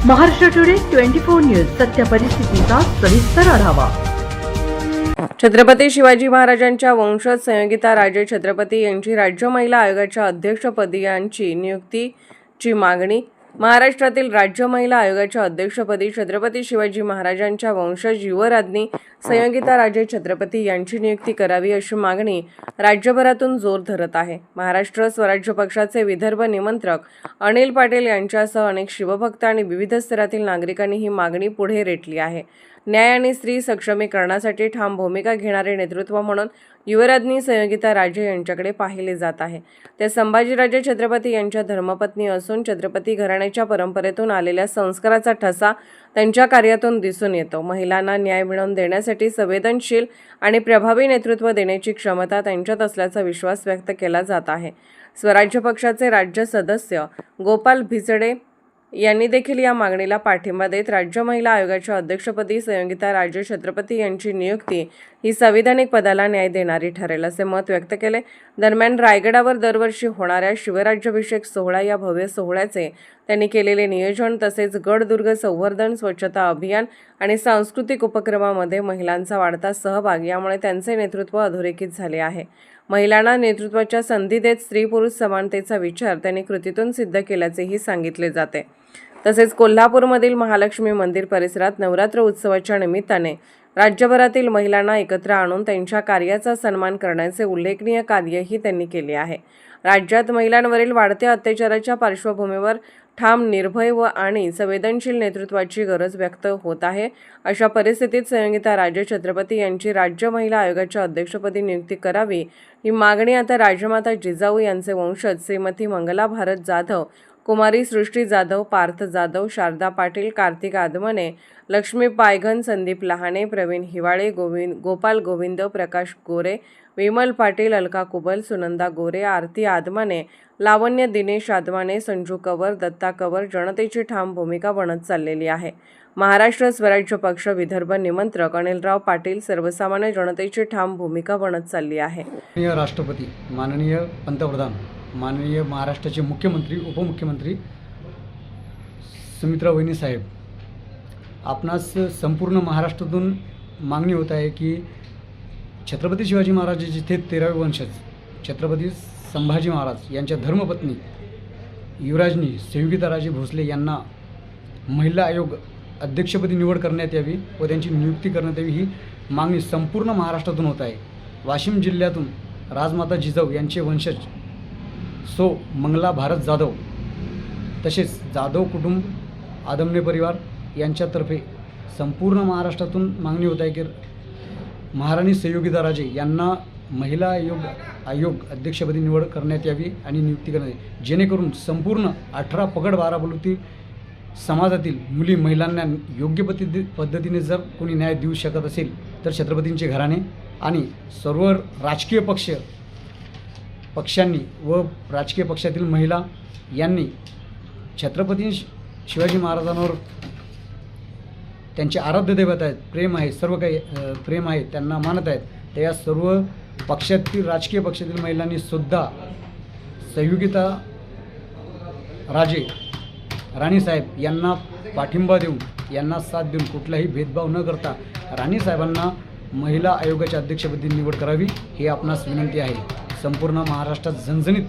Maharashtra today 24 news सत्य परिस्थितीचा सविस्तर आढावा। छत्रपती शिवाजी महाराजांच्या वंशज संयोगिता राजे छत्रपती यांची राज्य महिला आयोगाच्या अध्यक्षपदी यांची नियुक्तीची मागणी। महाराष्ट्रातील राज्य महिला आयोगाच्या अध्यक्षपदी छत्रपती शिवाजी महाराजांच्या वंशज युवराज्ञी संयोगिता राजे छत्रपती यांची नियुक्ती करावी अशी मागणी राज्यभरातून जोर धरत आहे। महाराष्ट्र स्वराज्य पक्षाचे विदर्भ निमंत्रक अनिल पाटील यांच्यासह अनेक शिवभक्त आणि विविध स्तरातील नागरिकांनी ही मागणी पुढे रेटली आहे। न्याय आणि स्त्री सक्षमीकरणासाठी ठाम भूमिका घेणारे नेतृत्व म्हणून युवराज्ञी संयोगिता राजे यांच्याकडे पाहिले जात आहे। त्या संभाजीराजे छत्रपती यांच्या धर्मपत्नी असून छत्रपती घराण्याच्या परंपरेतून आलेल्या संस्काराचा ठसा त्यांच्या कार्यातून दिसून येतो। महिलांना न्याय मिळवून देण्यासाठी संवेदनशील आणि प्रभावी नेतृत्व देण्याची क्षमता त्यांच्यात असल्याचा विश्वास व्यक्त केला जात आहे। स्वराज्य पक्षाचे राज्य सदस्य गोपाल भिचडे यांनी देखील या मागणीला पाठिंबा देत राज्य महिला आयोगाच्या अध्यक्षपदी संयोगिता राजे छत्रपती यांची नियुक्ती ही संविधानिक पदाला न्याय देणारी ठरेल असे मत व्यक्त केले। दरम्यान रायगडावर दरवर्षी होणाऱ्या शिवराज्याभिषेक सोहळा या भव्य सोहळ्याचे त्यांनी केलेले नियोजन तसेच गडदुर्ग संवर्धन, स्वच्छता अभियान आणि सांस्कृतिक उपक्रमामध्ये महिलांचा वाढता सहभाग यामुळे त्यांचे नेतृत्व अधोरेखित झाले आहे। महिलांना नेतृत्वाच्या संधी देत स्त्री-पुरुष समानतेचा विचार त्यांनी कृतीतून सिद्ध केल्याचेही सांगितले जाते। तसेच कोल्हापूरमधील महालक्ष्मी मंदिर परिसरात नवरात्र उत्सवाच्या निमित्ताने राज्यभरातील महिलांना एकत्र आणून त्यांच्या कार्याचा सन्मान करण्याचे उल्लेखनीय कार्यही त्यांनी केले आहे। राज्यात महिलांवरील वाढत्या अत्याचाराच्या पार्श्वभूमीवर ठाम, निर्भय व आणि संवेदनशील नेतृत्वाची गरज व्यक्त होत आहे। अशा परिस्थितीत संयोगिता राजे छत्रपती यांची राज्य महिला आयोगाच्या अध्यक्षपदी नियुक्ती करावी ही मागणी आता राजमाता जिजाऊ यांचे वंशज श्रीमती मंगला भारत जाधव, कुमारी सृष्टी जाधव, पार्थ जाधव, शारदा पाटील, कार्तिक आदमने, लक्ष्मी पायघन, संदीप लहाने, प्रवीण हिवाळे, गोपाल गोविंद, प्रकाश गोरे, विमल पाटील, अलका कुबल, सुनंदा गोरे, आरती आदमाने, लावण्य दिनेश आदमाने, संजू कंवर, दत्ता कंवर जनतेची ठाम भूमिका बनत चाललेली आहे। महाराष्ट्र स्वराज्य पक्ष विदर्भ निमंत्रक अनिलराव पाटील सर्वसामान्य जनतेची ठाम भूमिका बनत चालली आहे। माननीय राष्ट्रपती, माननीय पंतप्रधान, माननीय महाराष्ट्राचे मुख्यमंत्री, उपमुख्यमंत्री सुमित्रा वहिनी साहेब, आपणास संपूर्ण महाराष्ट्रातून मागणी होत आहे की छत्रपती शिवाजी महाराजांचे ते 13वे वंशज छत्रपती संभाजी महाराज यांच्या धर्मपत्नी युवराज्ञी संयोगिता राजे भोसले यांना महिला आयोग अध्यक्षपदी निवड करण्यात यावी व त्यांची नियुक्ती करण्यात यावी ही मागणी संपूर्ण महाराष्ट्रातून होत आहे। वाशिम जिल्ह्यातून राजमाता जिजाऊ यांचे वंशज सो मंगला भारत जाधव तसेच जाधव कुटुंब, आदमने परिवार यांच्यातर्फे संपूर्ण महाराष्ट्रातून मागणी होत आहे की महाराणी संयोगिता राजे यांना महिला आयोग अध्यक्षपदी निवड करण्यात यावी आणि नियुक्ती करण्यात यावी, जेणेकरून संपूर्ण 18 पगड 12 बलुती समाजातील मुली महिलांना योग्य पद्धतीने जर कोणी न्याय देऊ शकत असेल तर छत्रपतींचे घराणे आणि सर्व राजकीय पक्षांनी व राजकीय पक्षातील महिला यांनी छत्रपती शिवाजी महाराजांवर त्यांचे आराध्य दैवत आहेत, प्रेम आहे, सर्व काही प्रेम आहे, त्यांना मानत आहेत। तर या सर्व पक्षातील राजकीय पक्षातील महिलांनी सुद्धा संयोगिता राजे राणीसाहेब यांना पाठिंबा देऊन, यांना साथ देऊन, कुठलाही भेदभाव न करता राणीसाहेबांना महिला आयोगाच्या अध्यक्षपदी निवड करावी ही आपणास विनंती आहे। संपूर्ण महाराष्ट्रात झणझणीत,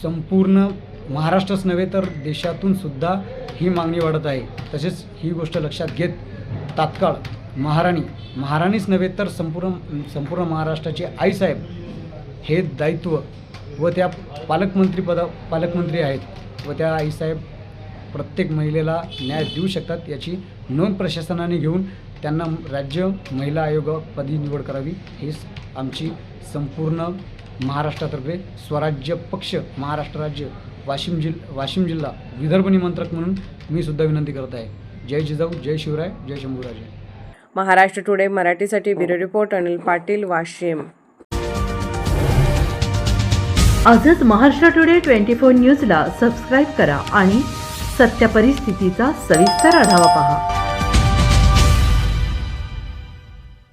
संपूर्ण महाराष्ट्रच नव्हे तर देशातून सुद्धा ही मागणी वाढत आहे। तसेच ही गोष्ट लक्षात घेत तात्काळ महाराणीच नव्हे तर संपूर्ण महाराष्ट्राचे आईसाहेब हे दायित्व व त्या पालकमंत्री आहेत व त्या आईसाहेब प्रत्येक महिलेला न्याय देऊ शकतात याची नोंद प्रशासनाने घेऊन त्यांना राज्य महिला आयोगापदी निवड करावी ही आमची संपूर्ण महाराष्ट्रातर्फे स्वराज्य पक्ष महाराष्ट्र राज्य वाशिम जिल्हा विदर्भ निमंत्रक म्हणून मी सुद्धा विनंती करत आहे। जय जिजाऊ, जय शिवराय, जय शंभूराजे। महाराष्ट्र टुडे मराठीसाठी ब्युरो रिपोर्ट अनिल पाटील, वाशिम। आजच महाराष्ट्र टुडे 24 न्यूजला सबस्क्राईब करा आणि सत्य परिस्थितीचा सविस्तर आढावा पहा।